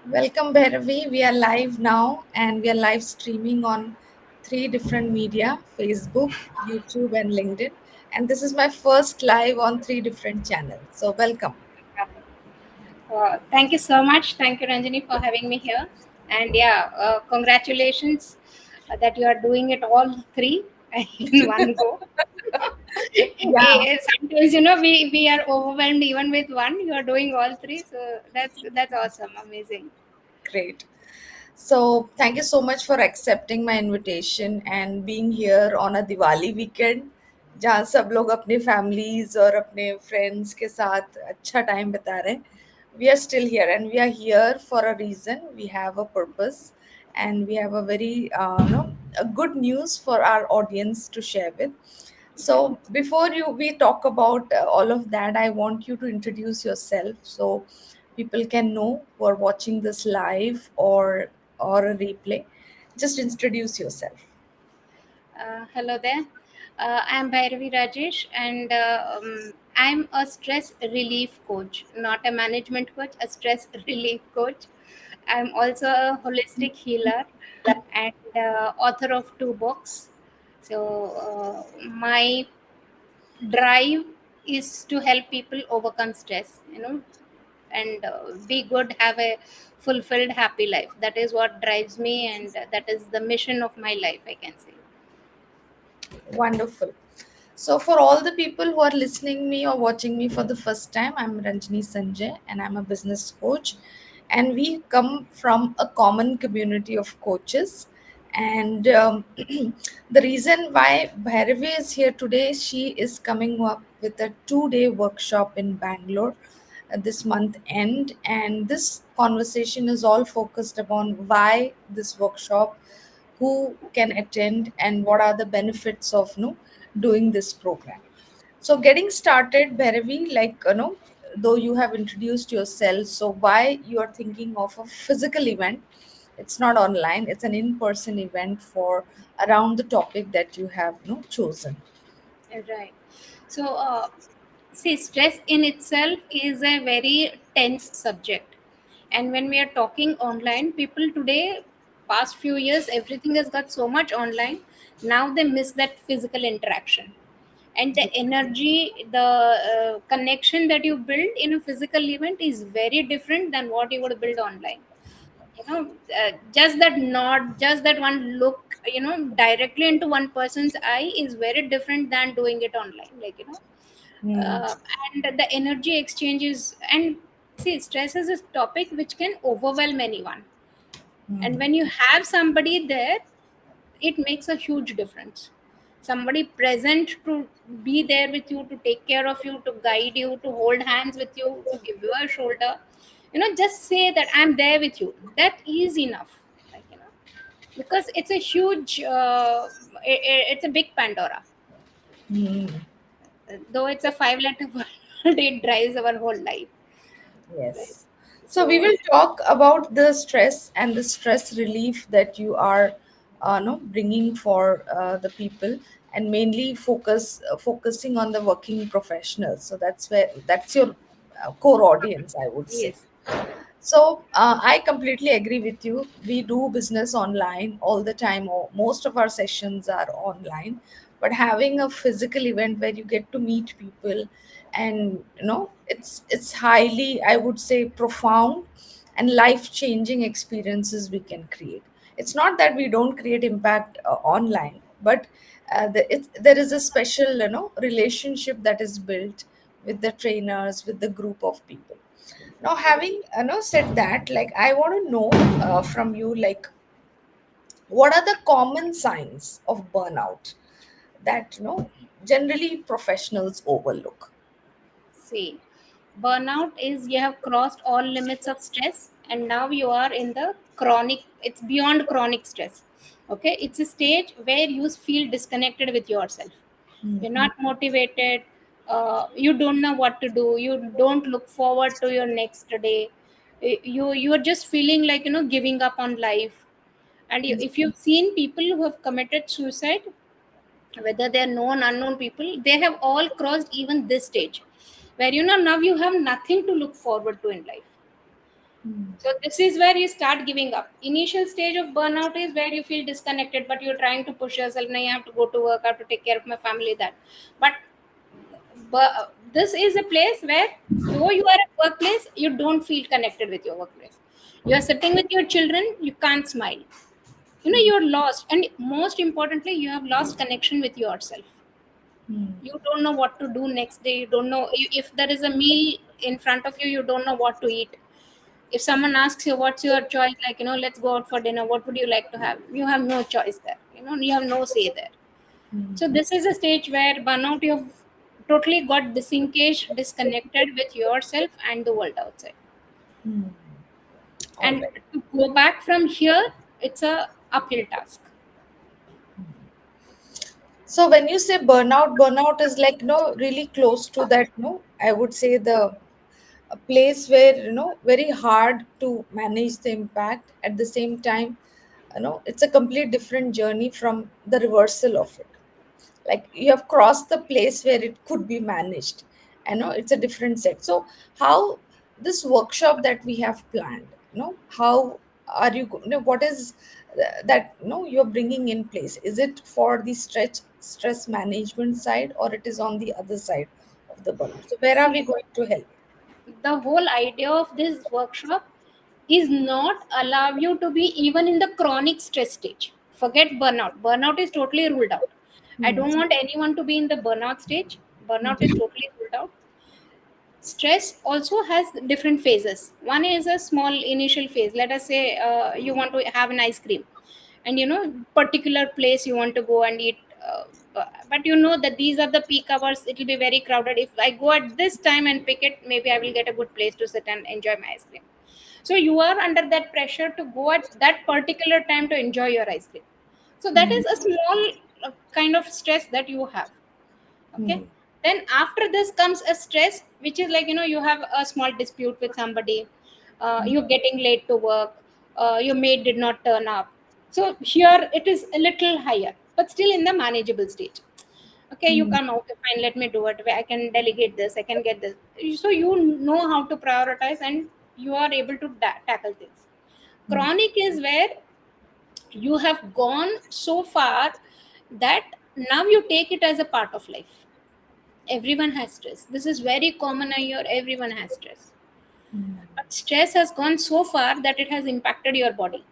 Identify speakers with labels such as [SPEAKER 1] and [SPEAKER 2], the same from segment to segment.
[SPEAKER 1] Welcome, Bhairavi. We are live now and we are live streaming on three different media: Facebook, YouTube, and LinkedIn. And this is my first live on three different channels. So, welcome.
[SPEAKER 2] Thank you so much. Thank you, Ranjani, for having me here. And yeah, congratulations that you are doing it all three in one go.
[SPEAKER 1] Yeah,
[SPEAKER 2] Sometimes we are overwhelmed even with one. You are doing all three, so that's awesome, amazing.
[SPEAKER 1] great. So, thank you so much for accepting my invitation and being here on a Diwali weekend जहाँ सब लोग अपने families और अपने friends के साथ अच्छा time बिता रहे हैं. We are still here and we are here for a reason. We have a purpose and we have a very a good news for our audience to share with.
[SPEAKER 2] Okay.
[SPEAKER 1] So before you we talk about all of that, I want you to introduce yourself so people can know who are watching this live or a replay. Just introduce yourself.
[SPEAKER 2] Hello there. I'm Bhairavi Rajesh, and I'm a stress relief coach, not a management coach, a stress relief coach. I'm also a holistic healer and author of two books. So, my drive is to help people overcome stress, and be good, have a fulfilled, happy life. That is what drives me, and that is the mission of my life, I can say.
[SPEAKER 1] Wonderful. So, for all the people who are listening me or watching me for the first time, I'm Ranjani Sanjay and I'm a business coach. And we come from a common community of coaches. And the reason why Bhairavi is here today, she is coming up with a 2 day workshop in Bangalore this month end. And this conversation is all focused upon why this workshop, who can attend, and what are the benefits of doing this program. So getting started, Bhairavi, though you have introduced yourself, so why you are thinking of a physical event? It's not online; it's an in-person event for around the topic that you have chosen.
[SPEAKER 2] Right. So, see, stress in itself is a very tense subject. And when we are talking online, people today, past few years, everything has got so much online. Now they miss that physical interaction. And the energy, the connection that you build in a physical event is very different than what you would build online. Just that nod, just that one look, directly into one person's eye is very different than doing it online,
[SPEAKER 1] Hmm.
[SPEAKER 2] uh, and the energy exchanges. And see, stress is a topic which can overwhelm anyone, and
[SPEAKER 1] Hmm.
[SPEAKER 2] when you have somebody there, it makes a huge difference. Somebody present to be there with you, to take care of you, to guide you, to hold hands with you, to give you a shoulder, just say that I'm there with you. That is enough, because it's a huge it's a big Pandora.
[SPEAKER 1] Hmm.
[SPEAKER 2] Though it's a five-letter word, it drives our whole life, right?
[SPEAKER 1] Yes. So we
[SPEAKER 2] So
[SPEAKER 1] will talk about the stress and the stress relief that you are no, bringing for the people, and mainly focusing on the working professionals. So that's your core audience, I would say.
[SPEAKER 2] yes.
[SPEAKER 1] So I completely agree with you. We do business online all the time, or most of our sessions are online. But having a physical event where you get to meet people, and it's highly, I would say, profound and life changing experiences we can create. It's not that we don't create impact online, but there is a special relationship that is built with the trainers, with the group of people. Now, having said that, like I want to know from you, like what are the common signs of burnout that generally professionals overlook?
[SPEAKER 2] See, burnout is you have crossed all limits of stress, and now you are in the chronic, it's beyond chronic stress. Okay, it's a stage where you feel disconnected with yourself. You're not motivated, you don't know what to do, you don't look forward to your next day. You are just feeling like giving up on life. And if you've seen people who have committed suicide, whether they're known unknown people, they have all crossed even this stage where now you have nothing to look forward to in life.
[SPEAKER 1] Hmm.
[SPEAKER 2] So this is where you start giving up. Initial stage of burnout is where you feel disconnected, but you're trying to push yourself. Now you have to go to work, I have to take care of my family. That, but this is a place where, though you are at workplace, you don't feel connected with your workplace. You are sitting with your children, you can't smile. You know, you're lost, and most importantly, you have lost connection with yourself.
[SPEAKER 1] Hmm.
[SPEAKER 2] You don't know what to do next day. You don't know if there is a meal in front of you, you don't know what to eat. If someone asks you what's your choice, like, let's go out for dinner, what would you like to have, you have no choice there. You have no say there. So
[SPEAKER 1] Hmm.
[SPEAKER 2] this is a stage where burnout, you've totally got disengaged, disconnected with yourself and the world outside.
[SPEAKER 1] Hmm. All
[SPEAKER 2] And
[SPEAKER 1] right.
[SPEAKER 2] to go back from here, it's a uphill task.
[SPEAKER 1] So when you say burnout, burnout is like really close to that. No, I would say the a place where very hard to manage the impact. At the same time, it's a complete different journey from the reversal of it. Like you have crossed the place where it could be managed. I know it's a different set. So how this workshop that we have planned, how are you what is that you're bringing in place? Is it for the stress management side, or it is on the other side of the burnout? So where are we
[SPEAKER 2] See,
[SPEAKER 1] going to help?
[SPEAKER 2] the whole idea of this workshop is not allow you to be even in the chronic stress stage. Forget burnout. Burnout is totally ruled out. I
[SPEAKER 1] Hmm.
[SPEAKER 2] don't want anyone to be in the burnout stage. Burnout is totally ruled out. Stress also has different phases. One is a small initial phase. Let us say you want to have an ice cream, and particular place you want to go and eat, but you know that these are the peak hours, it will be very crowded. If I go at this time and pick it, maybe I will get a good place to sit and enjoy my ice cream. So you are under that pressure to go at that particular time to enjoy your ice cream. So that
[SPEAKER 1] Hmm.
[SPEAKER 2] is a small kind of stress that you have. Okay.
[SPEAKER 1] Hmm.
[SPEAKER 2] Then after this comes a stress, which is like, you have a small dispute with somebody, you're getting late to work, your maid did not turn up. So here it is a little higher, but still in the manageable stage. Okay, you
[SPEAKER 1] Hmm.
[SPEAKER 2] come, okay, fine, let me do it. I can delegate this, I can get this. So you know how to prioritize, and you are able to tackle things.
[SPEAKER 1] Hmm.
[SPEAKER 2] Chronic is where you have gone so far that now you take it as a part of life. Everyone has stress. This is very common here. Everyone has stress.
[SPEAKER 1] Hmm.
[SPEAKER 2] But stress has gone so far that it has impacted your body.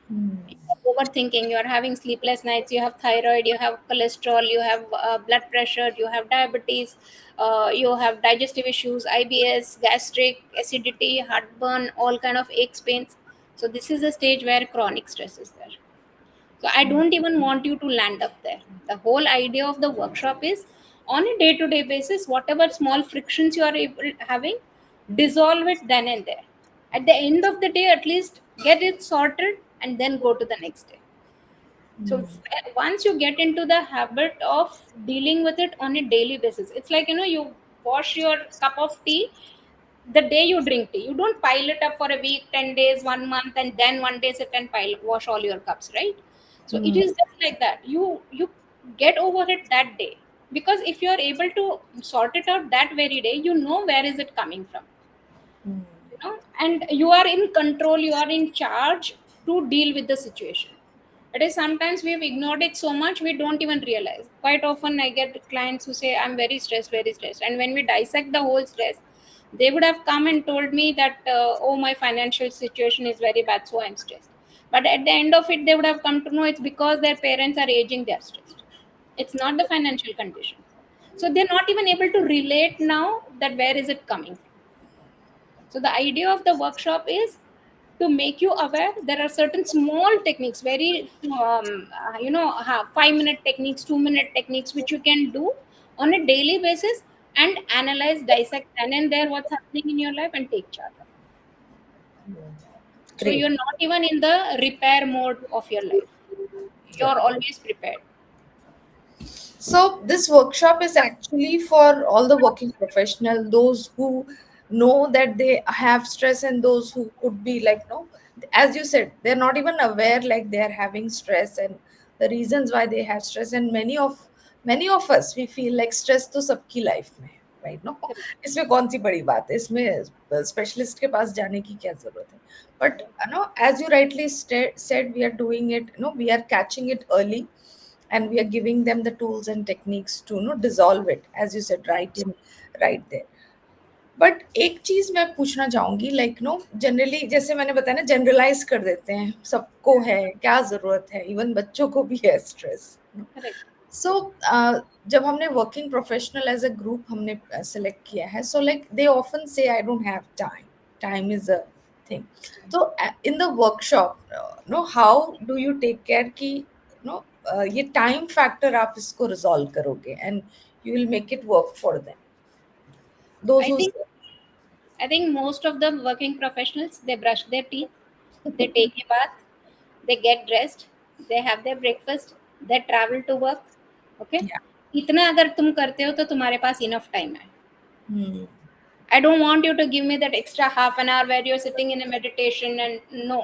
[SPEAKER 1] Hmm.
[SPEAKER 2] You're overthinking, you're having sleepless nights, you have thyroid, you have cholesterol, you have blood pressure, you have diabetes, you have digestive issues, IBS, gastric, acidity, heartburn, all kind of aches, pains. So this is the stage where chronic stress is there. So I don't even want you to land up there. The whole idea of the workshop is, on a day-to-day basis, whatever small frictions you are having, dissolve it then and there. At the end of the day, at least get it sorted and then go to the next day. So once you get into the habit of dealing with it on a daily basis, it's like, you wash your cup of tea the day you drink tea. You don't pile it up for a week, 10 days, 1 month, and then one day sit and wash all your cups, right? So it
[SPEAKER 1] Hmm.
[SPEAKER 2] is just like that. You get over it that day, because if you are able to sort it out that very day, you know where is it coming from.
[SPEAKER 1] Hmm.
[SPEAKER 2] And you are in control, you are in charge to deal with the situation. It is sometimes we've ignored it so much we don't even realize. Quite often I get clients who say, I'm very stressed, and when we dissect the whole stress, they would have come and told me that, oh, my financial situation is very bad, so I'm stressed. But at the end of it, they would have come to know it's because their parents are aging, they're stressed. It's not the financial condition. So they're not even able to relate now that where is it coming from. So the idea of the workshop is to make you aware there are certain small techniques, very 5-minute techniques, 2-minute techniques, which you can do on a daily basis and analyze, dissect, then and there what's happening in your life and take charge of it. So
[SPEAKER 1] Great.
[SPEAKER 2] you're not even in the repair mode of your life.
[SPEAKER 1] Good.
[SPEAKER 2] You're always prepared.
[SPEAKER 1] So this workshop is actually for all the working professional, those who know that they have stress, and those who could be like, no, as you said, they're not even aware like they're having stress and the reasons why they have stress. And many of us, we feel like stress to sabki life mein. Right no.
[SPEAKER 2] correct,
[SPEAKER 1] इसमें कौन सी बड़ी बात है, इसमें specialist के पास जाने की क्या जरूरत है. But
[SPEAKER 2] correct,
[SPEAKER 1] no, as you rightly said, we are doing it, we are catching it early, and we are giving them the tools and techniques to dissolve it, as you said, right there. But एक चीज मैं पूछना चाहूंगी, like generally जैसे मैंने बताया ना, generalise कर देते हैं, सबको
[SPEAKER 2] yeah,
[SPEAKER 1] है, क्या जरूरत है, इवन बच्चों को भी है स्ट्रेस.
[SPEAKER 2] correct.
[SPEAKER 1] सो जब हमने working professional as a group हमने सेलेक्ट किया है, so like they often say I don't have time, time is a thing. तो in the workshop, no, how do you take care कि no ये time factor आप इसको resolve करोगे, and you will make it work for them, those
[SPEAKER 2] I
[SPEAKER 1] who.
[SPEAKER 2] think I think most of the working professionals, they brush their teeth, they take a bath, they get dressed, they have their breakfast, they travel to work. Okay,
[SPEAKER 1] Yeah.
[SPEAKER 2] इतना अगर तुम करते हो तो तुम्हारे पास enough time है.
[SPEAKER 1] Hmm.
[SPEAKER 2] I don't want you to give me that extra half an hour where you're sitting in a meditation and no.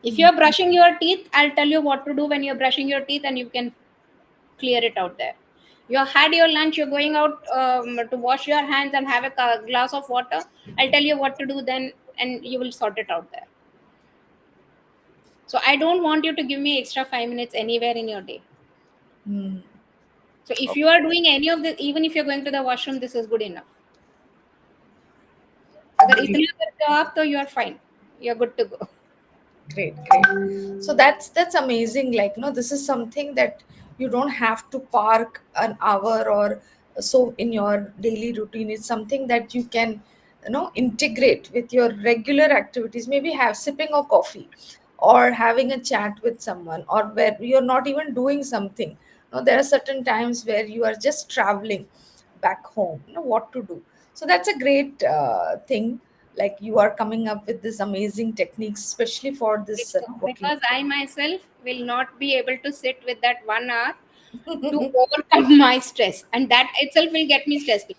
[SPEAKER 2] If
[SPEAKER 1] Hmm.
[SPEAKER 2] you're brushing your teeth, I'll tell you what to do when you're brushing your teeth and you can clear it out there. You had your lunch, you're going out to wash your hands and have a glass of water. I'll tell you what to do then and you will sort it out there. So I don't want you to give me extra 5 minutes anywhere in your day.
[SPEAKER 1] Hmm.
[SPEAKER 2] So if you
[SPEAKER 1] Okay.
[SPEAKER 2] are doing any of this, even if you're going to the washroom, this is good enough. अगर
[SPEAKER 1] Great.
[SPEAKER 2] इतना करते हो आप तो you are fine. You're good to go.
[SPEAKER 1] Great. So that's amazing. Like, this is something that you don't have to park an hour or so in your daily routine. It's something that you can, integrate with your regular activities. Maybe have sipping a coffee, or having a chat with someone, or where you're not even doing something. There are certain times where you are just traveling back home. What to do. So that's a great thing, like you are coming up with this amazing techniques, especially for this working.
[SPEAKER 2] Because I myself will not be able to sit with that 1 hour to overcome my stress, and that itself will get me stressed.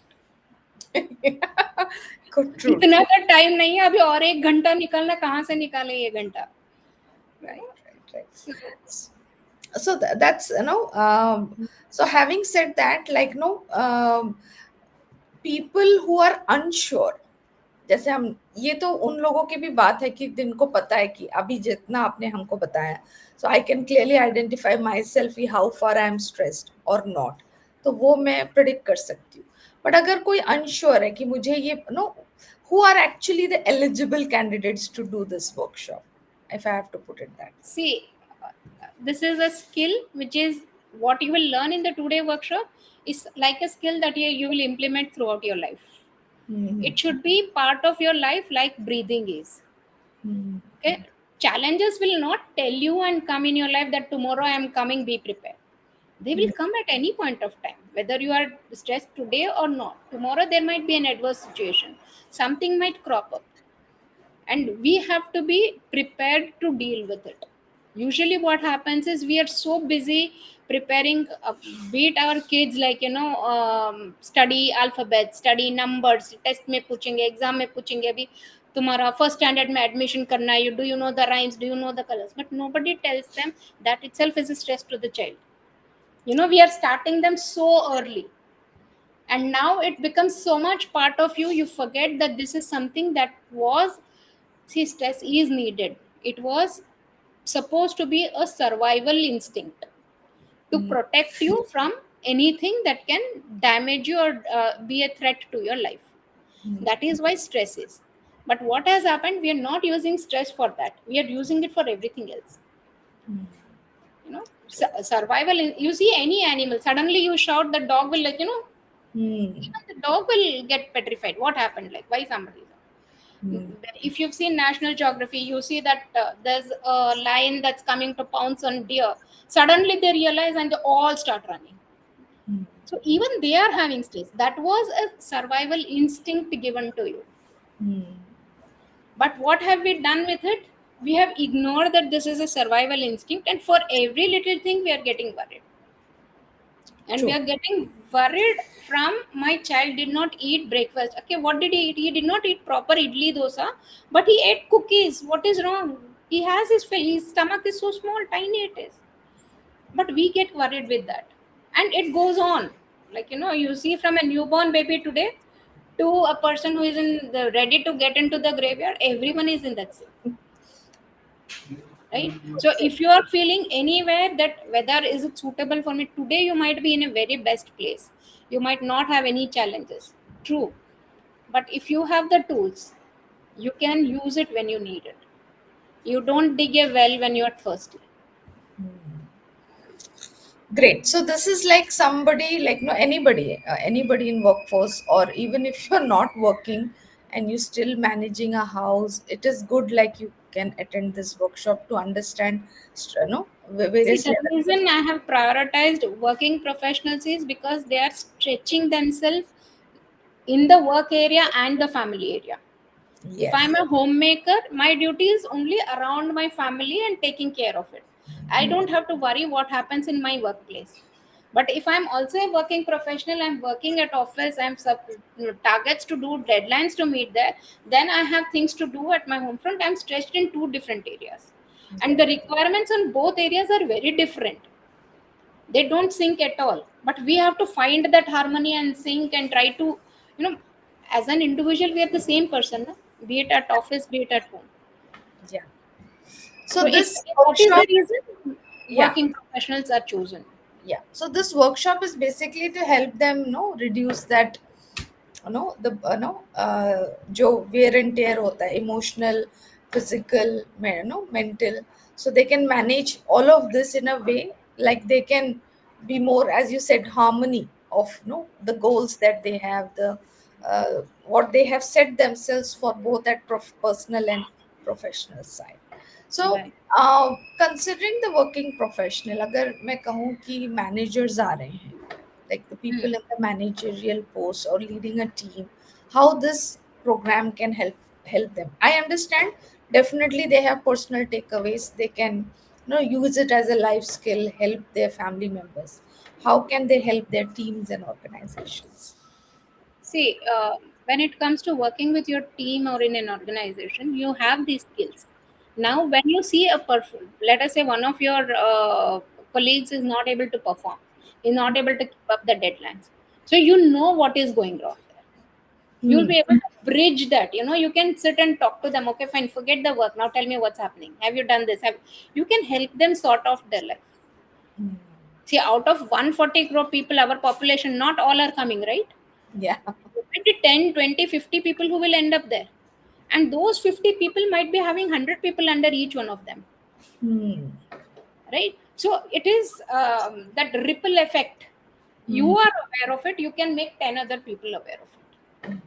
[SPEAKER 1] Good, true,
[SPEAKER 2] इतना
[SPEAKER 1] true.
[SPEAKER 2] तो time नहीं है अभी और 1 घंटा निकलना कहाँ से निकाले ये घंटा. You
[SPEAKER 1] Right,
[SPEAKER 2] know?
[SPEAKER 1] right.
[SPEAKER 2] So,
[SPEAKER 1] So that's so having said that, like people who are unsure, जैसे हम, ये तो उन लोगों की भी बात है कि जिनको पता है कि अभी जितना आपने हमको बताया, so I can clearly identify myself how far I am stressed और नॉट, तो वो मैं प्रिडिक्ट कर सकती हूँ. बट अगर कोई अनश्योर है कि मुझे ये who are actually the eligible candidates to do this workshop, if I have to put it that.
[SPEAKER 2] see, this is a skill which is what you will learn in the 2 day workshop is like a skill that you will implement throughout your life.
[SPEAKER 1] Hmm.
[SPEAKER 2] It should be part of your life like breathing is.
[SPEAKER 1] Hmm.
[SPEAKER 2] Okay, challenges will not tell you and come in your life that tomorrow I am coming, be prepared. They will come at any point of time, whether you are stressed today or not. Tomorrow there might be an adverse situation, something might crop up, and we have to be prepared to deal with it. Usually what happens is we are so busy preparing, be it our kids, like study alphabet, study numbers, test में पूछेंगे, exam में पूछेंगे अभी तुम्हारा first standard में admission करना है, you do you know the rhymes, do you know the colors, but nobody tells them that itself is a stress to the child. We are starting them so early, and now it becomes so much part of you, you forget that this is something that was. See, stress is needed. It was supposed to be a survival instinct to
[SPEAKER 1] Hmm.
[SPEAKER 2] protect you from anything that can damage you or be a threat to your life.
[SPEAKER 1] Hmm.
[SPEAKER 2] That is why stress is. But what has happened, we are not using stress for that, we are using it for everything else.
[SPEAKER 1] Hmm.
[SPEAKER 2] Survival you see any animal, suddenly you shout, the dog will, like,
[SPEAKER 1] Hmm.
[SPEAKER 2] even the dog will get petrified. What happened, like, why somebody.
[SPEAKER 1] Hmm.
[SPEAKER 2] If you've seen National Geography, you see that there's a lion that's coming to pounce on deer. Suddenly they realize and they all start running.
[SPEAKER 1] Hmm.
[SPEAKER 2] So even they are having stress. That was a survival instinct given to you.
[SPEAKER 1] Hmm.
[SPEAKER 2] But what have we done with it? We have ignored that this is a survival instinct, and for every little thing we are getting worried. And we
[SPEAKER 1] True.
[SPEAKER 2] are getting worried from, my child did not eat breakfast. Okay, what did he eat? He did not eat proper idli dosa, but he ate cookies. What is wrong? He has his stomach is so small, tiny it is. But we get worried with that, and it goes on. Like, you see from a newborn baby today to a person who is in the ready to get into the graveyard, everyone is in that same, right? So
[SPEAKER 1] Okay.
[SPEAKER 2] if you are feeling anywhere that whether is it suitable for me today, you might be in a very best place, you might not have any challenges, true. But if you have the tools, you can use it when you need it. You don't dig a well when you're thirsty.
[SPEAKER 1] Great. So this is like somebody, like no anybody, anybody in workforce, or even if you're not working and you're still managing a house, it is good. Like you can attend this workshop to understand,
[SPEAKER 2] See,
[SPEAKER 1] various
[SPEAKER 2] the
[SPEAKER 1] levels of.
[SPEAKER 2] reason I have prioritized working professionals is because they are stretching themselves in the work area and the family area. If I'm
[SPEAKER 1] Yes.
[SPEAKER 2] a homemaker, my duty is only around my family and taking care of it. I don't have to worry what happens in my workplace. But if I'm also a working professional, I'm working at office, targets to do, deadlines to meet there, then I have things to do at my home front. I'm stretched in two different areas, and
[SPEAKER 1] Yeah.
[SPEAKER 2] the requirements on both areas are very different. They don't sync at all, but we have to find that harmony and sync and try to, you know as an individual we are the same person, no? Be it at office, be it at home.
[SPEAKER 1] Yeah.
[SPEAKER 2] So
[SPEAKER 1] So this
[SPEAKER 2] that is the
[SPEAKER 1] workshop,
[SPEAKER 2] reason
[SPEAKER 1] yeah.
[SPEAKER 2] working professionals are chosen.
[SPEAKER 1] Yeah, so this workshop is basically to help them, reduce that, the जो wear and tear होता है, emotional, physical, mental, so they can manage all of this in a way like they can be more, as you said, harmony of, the goals that they have, the what they have set themselves for, both at personal and professional side. So
[SPEAKER 2] Right.
[SPEAKER 1] Considering the working professional, अगर मैं कहूँ कि managers आ रहे हैं, like the
[SPEAKER 2] Hmm.
[SPEAKER 1] people in the managerial posts or leading a team, how this program can help them. I understand, definitely they have personal takeaways, they can, use it as a life skill, help their family members. How can they help their teams and organizations?
[SPEAKER 2] See, when it comes to working with your team or in an organization, you have these skills. Now, when you see let us say one of your colleagues is not able to perform, is not able to keep up the deadlines, so you know what is going wrong there. You'll
[SPEAKER 1] Hmm.
[SPEAKER 2] be able to bridge that. You can sit and talk to them. Okay, fine, forget the work. Now tell me what's happening. Have you done this? You can help them sort of their life.
[SPEAKER 1] Hmm.
[SPEAKER 2] See, out of 140 crore people, our population, not all are coming, right?
[SPEAKER 1] Yeah.
[SPEAKER 2] Maybe 10, 20, 50 people who will end up there. And those 50 people might be having 100 people under each one of them,
[SPEAKER 1] Hmm.
[SPEAKER 2] right? So it is that ripple effect. You
[SPEAKER 1] Hmm.
[SPEAKER 2] are aware of it, you can make 10 other people aware of it.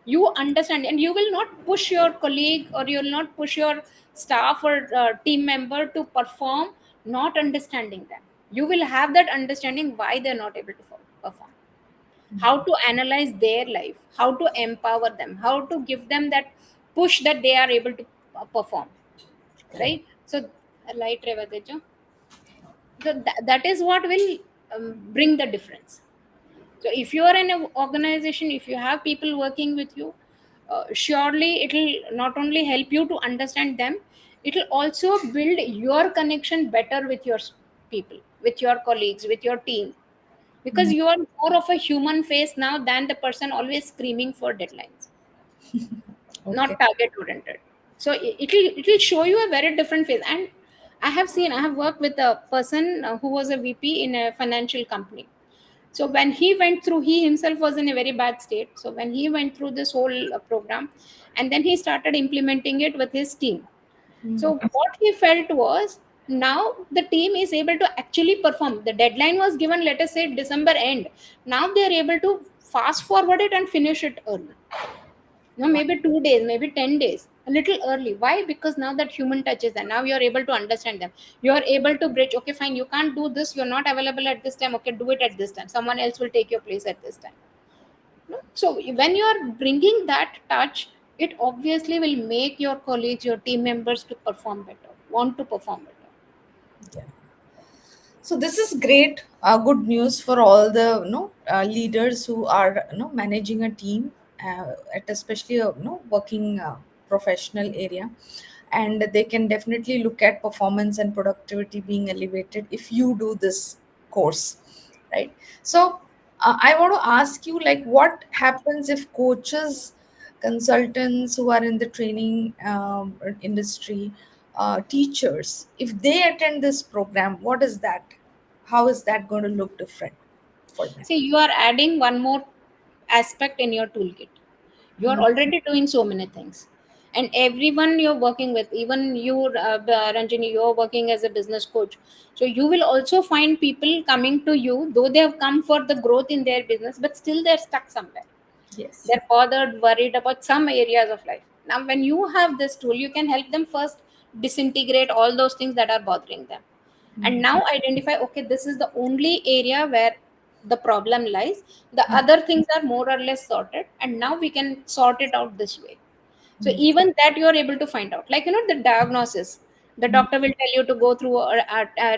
[SPEAKER 2] You understand, and you will not push your colleague or you will not push your staff or team member to perform not understanding them. You will have that understanding why they're not able to perform, how to analyze their life, how to empower them, how to give them that push that they are able to perform,
[SPEAKER 1] Correct.
[SPEAKER 2] right? So light Revatejo. So that is what will bring the difference. So if you are in an organization, if you have people working with you, surely it will not only help you to understand them, it will also build your connection better with your people, with your colleagues, with your team, because
[SPEAKER 1] Hmm.
[SPEAKER 2] you are more of a human face now than the person always screaming for deadlines,
[SPEAKER 1] Okay.
[SPEAKER 2] not target oriented. So it will show you a very different face. And I have worked with a person who was a VP in a financial company. So when he went through, he himself was in a very bad state. So when he went through this whole program, and then he started implementing it with his team. So what he felt was, now the team is able to actually perform. The deadline was given, let us say December end. Now they are able to fast forward it and finish it early.
[SPEAKER 1] Wow.
[SPEAKER 2] Maybe 2 days, maybe 10 days, a little early. Why? Because now that human touch is there. Now you are able to understand them. You are able to bridge. Okay, fine. You can't do this. You're not available at this time. Okay, do it at this time. Someone else will take your place at this time. No? So when you are bringing that touch, it obviously will make your colleagues, your team members to perform better, want to perform better.
[SPEAKER 1] Yeah. So this is great, good news for all the, leaders who are, managing a team, at especially a, working professional area, and they can definitely look at performance and productivity being elevated if you do this course, right? So I want to ask you, like, what happens if coaches, consultants who are in the training industry, teachers, if they attend this program, what is that? How is that going to look different for them?
[SPEAKER 2] See, you are adding one more aspect in your toolkit. You are
[SPEAKER 1] Mhm.
[SPEAKER 2] already doing so many things, and everyone you're working with, even you, Ranjini, you're working as a business coach. So you will also find people coming to you, though they have come for the growth in their business, but still they're stuck somewhere.
[SPEAKER 1] Yes.
[SPEAKER 2] They're bothered, worried about some areas of life. Now, when you have this tool, you can help them first disintegrate all those things that are bothering them, and
[SPEAKER 1] Mhm.
[SPEAKER 2] now identify, okay, this is the only area where the problem lies. The other things are more or less sorted, and now we can sort it out this way. So
[SPEAKER 1] Mhm.
[SPEAKER 2] even that you are able to find out, like, the diagnosis. The
[SPEAKER 1] Mhm.
[SPEAKER 2] doctor will tell you to go through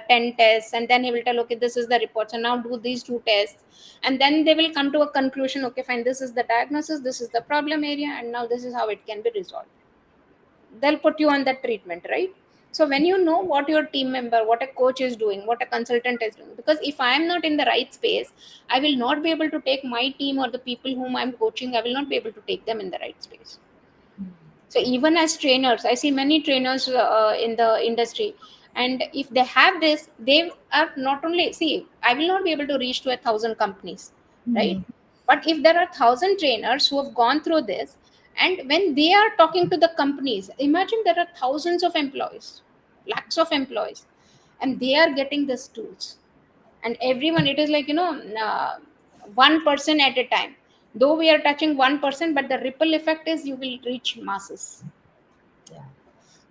[SPEAKER 2] 10 tests, and then he will tell, okay, this is the report, so now do these two tests, and then they will come to a conclusion, okay, fine, this is the diagnosis, this is the problem area, and now this is how it can be resolved. They'll put you on that treatment, right? So when you know what your team member, what a coach is doing, what a consultant is doing, because if I am not in the right space, I will not be able to take my team or the people whom I'm coaching, I will not be able to take them in the right space. So even as trainers, I see many trainers in the industry, and if they have this, they are not only, see, I will not be able to reach to 1,000 companies, right?
[SPEAKER 1] Mhm.
[SPEAKER 2] But if there are 1,000 trainers who have gone through this, and when they are talking to the companies, imagine there are thousands of employees, lakhs of employees, and they are getting these tools, and everyone, it is like, 1% at a time. Though we are touching 1%, but the ripple effect is you will reach masses.
[SPEAKER 1] Yeah.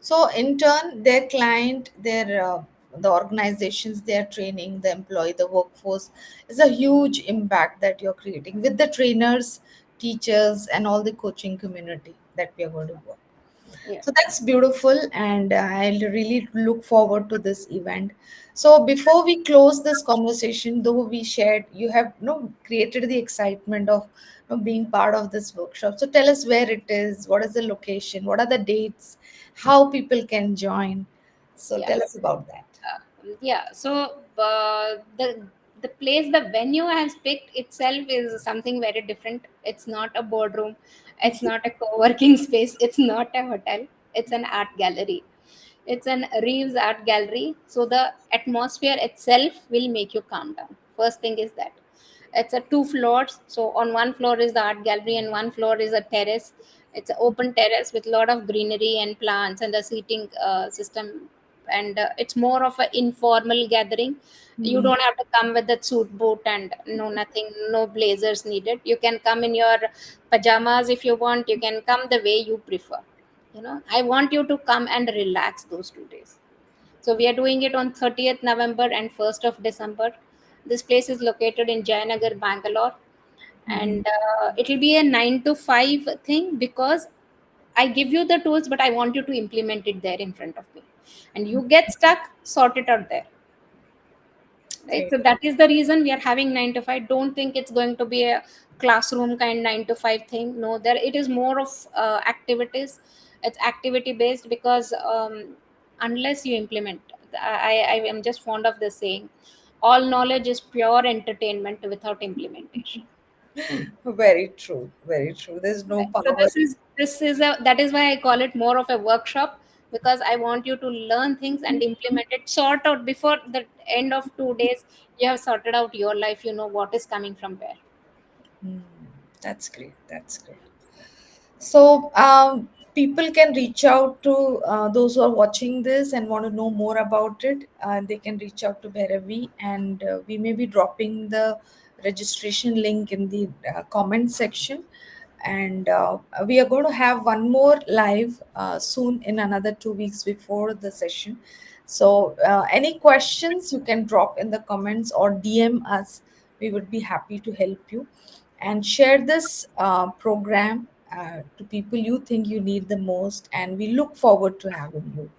[SPEAKER 1] So in turn, their client, their the organizations they are training, the employee, the workforce is a huge impact that you're creating with the trainers, teachers, and all the coaching community that we are going to work.
[SPEAKER 2] Yeah.
[SPEAKER 1] So that's beautiful, and I'll really look forward to this event. So before we close this conversation, though we shared, you have created the excitement of being part of this workshop. So tell us where it is, what is the location, what are the dates, how people can join. So
[SPEAKER 2] Yeah.
[SPEAKER 1] tell us about that.
[SPEAKER 2] Yeah. So the place, the venue I have picked itself is something very different. It's not a boardroom, it's not a co-working space, it's not a hotel, it's an art gallery. It's an Reves art gallery, so the atmosphere itself will make you calm down. First thing is that it's a two floors. So on one floor is the art gallery, and one floor is a terrace. It's an open terrace with a lot of greenery and plants and the seating system, and it's more of an informal gathering. You
[SPEAKER 1] Mhm.
[SPEAKER 2] don't have to come with a suit boot and no nothing, no blazers needed. You can come in your pajamas if you want. You can come the way you prefer. I want you to come and relax those 2 days. So we are doing it on 30th November and 1st of December. This place is located in Jayanagar, Bangalore,
[SPEAKER 1] Mhm.
[SPEAKER 2] and it will be a 9 to 5 thing, because I give you the tools, but I want you to implement it there in front of me. And you get stuck, sort it out there. Right.
[SPEAKER 1] Great.
[SPEAKER 2] So that is the reason we are having 9 to 5. Don't think it's going to be a classroom kind 9 to 5 thing. No, there it is more of activities. It's activity based, because unless you implement, I am just fond of this saying, all knowledge is pure entertainment without implementation.
[SPEAKER 1] Very true. Very true. There's no
[SPEAKER 2] Right. So
[SPEAKER 1] power.
[SPEAKER 2] this is a that is why I call it more of a workshop, because I want you to learn things and implement it, sort out before the end of 2 days. You have sorted out your life. You know what is coming from where.
[SPEAKER 1] Hmm. That's great. That's great. So, people can reach out to those who are watching this and want to know more about it. They can reach out to Bhairavi, and we may be dropping the registration link in the comment section. And we are going to have one more live soon in another 2 weeks before the session. So, any questions you can drop in the comments or DM us. We would be happy to help you and share this program to people you think you need the most. And we look forward to having you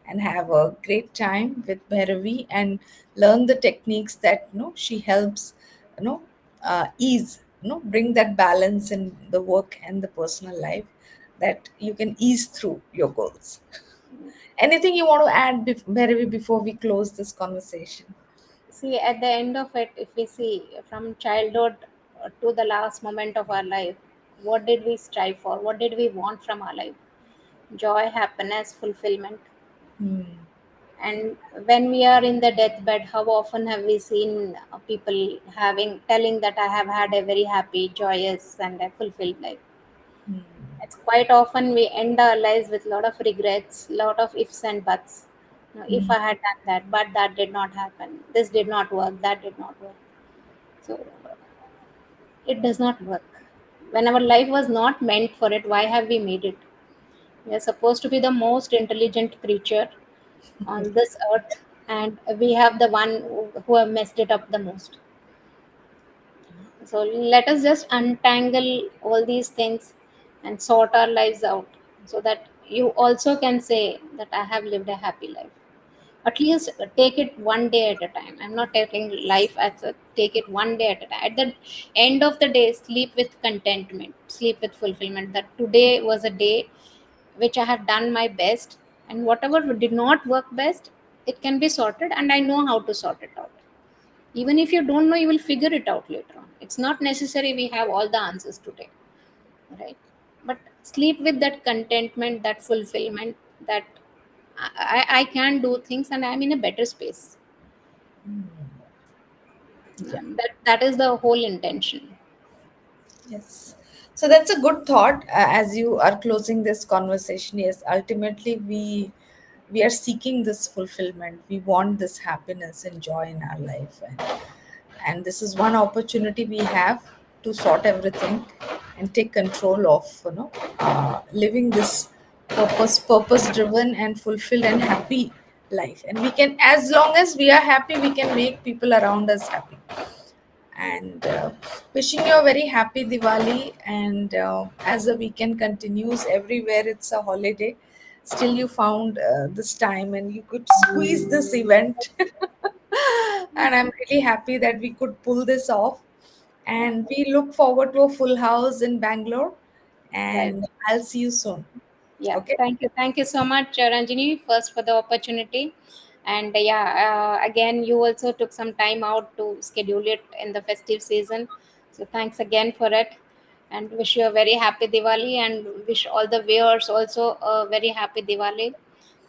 [SPEAKER 1] and have a great time with Bhairavi and learn the techniques that she helps ease, bring that balance in the work and the personal life, that you can ease through your goals. Anything you want to add, Bhairavi, before we close this conversation?
[SPEAKER 2] See, at the end of it, if we see from childhood to the last moment of our life, what did we strive for? What did we want from our life? Joy, happiness, fulfillment.
[SPEAKER 1] Hmm.
[SPEAKER 2] And when we are in the deathbed, how often have we seen people having telling that I have had a very happy, joyous, and a fulfilled life?
[SPEAKER 1] Hmm.
[SPEAKER 2] It's quite often we end our lives with a lot of regrets, lot of ifs and buts. You know, if
[SPEAKER 1] Hmm.
[SPEAKER 2] I had done that, but that did not happen. This did not work. That did not work. So it does not work. When our life was not meant for it, why have we made it? We are supposed to be the most intelligent creature on this earth, and we have the one who have messed it up the most. So let us just untangle all these things and sort our lives out, so that you also can say that I have lived a happy life. At least take it one day at a time. I'm not taking life as a take it one day at a time. At the end of the day, sleep with contentment, sleep with fulfillment. That today was a day which I have done my best, and whatever did not work best, it can be sorted, and I know how to sort it out. Even if you don't know, you will figure it out later on. It's not necessary we have all the answers today, right? But sleep with that contentment, that fulfillment, that I can do things and I'm in a better space.
[SPEAKER 1] Yeah.
[SPEAKER 2] That is the whole intention.
[SPEAKER 1] Yes. So that's a good thought as you are closing this conversation. Yes, ultimately we are seeking this fulfillment. We want this happiness and joy in our life, and this is one opportunity we have to sort everything and take control of living this purpose driven and fulfilled and happy life. And we can, as long as we are happy, we can make people around us happy. And wishing you a very happy Diwali. And as the weekend continues, everywhere it's a holiday. Still, you found this time and you could squeeze this event. And I'm really happy that we could pull this off.
[SPEAKER 2] Yeah,
[SPEAKER 1] And we look forward to a full house in Bangalore.
[SPEAKER 2] right.
[SPEAKER 1] And I'll see you soon.
[SPEAKER 2] Yeah,
[SPEAKER 1] Okay?
[SPEAKER 2] thank you so much, Ranjini, first for the opportunity. And yeah, again, you also took some time out to schedule it in the festive season. So thanks again for it. And wish you a very happy Diwali, and wish all the viewers also a very happy Diwali.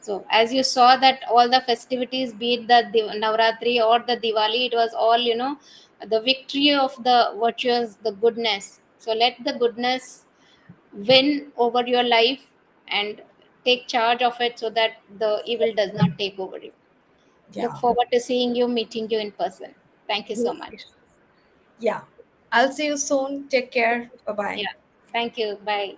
[SPEAKER 2] So as you saw that all the festivities, be it the Navratri or the Diwali, it was all, the victory of the virtues, the goodness. So let the goodness win over your life, and take charge of it, so that the evil does not take over you. Look
[SPEAKER 1] Yeah.
[SPEAKER 2] forward to seeing you, meeting you in person. Thank you so
[SPEAKER 1] Yes.
[SPEAKER 2] much.
[SPEAKER 1] Yeah. I'll see you soon. Take care. Bye bye.
[SPEAKER 2] Yeah, thank you. Bye.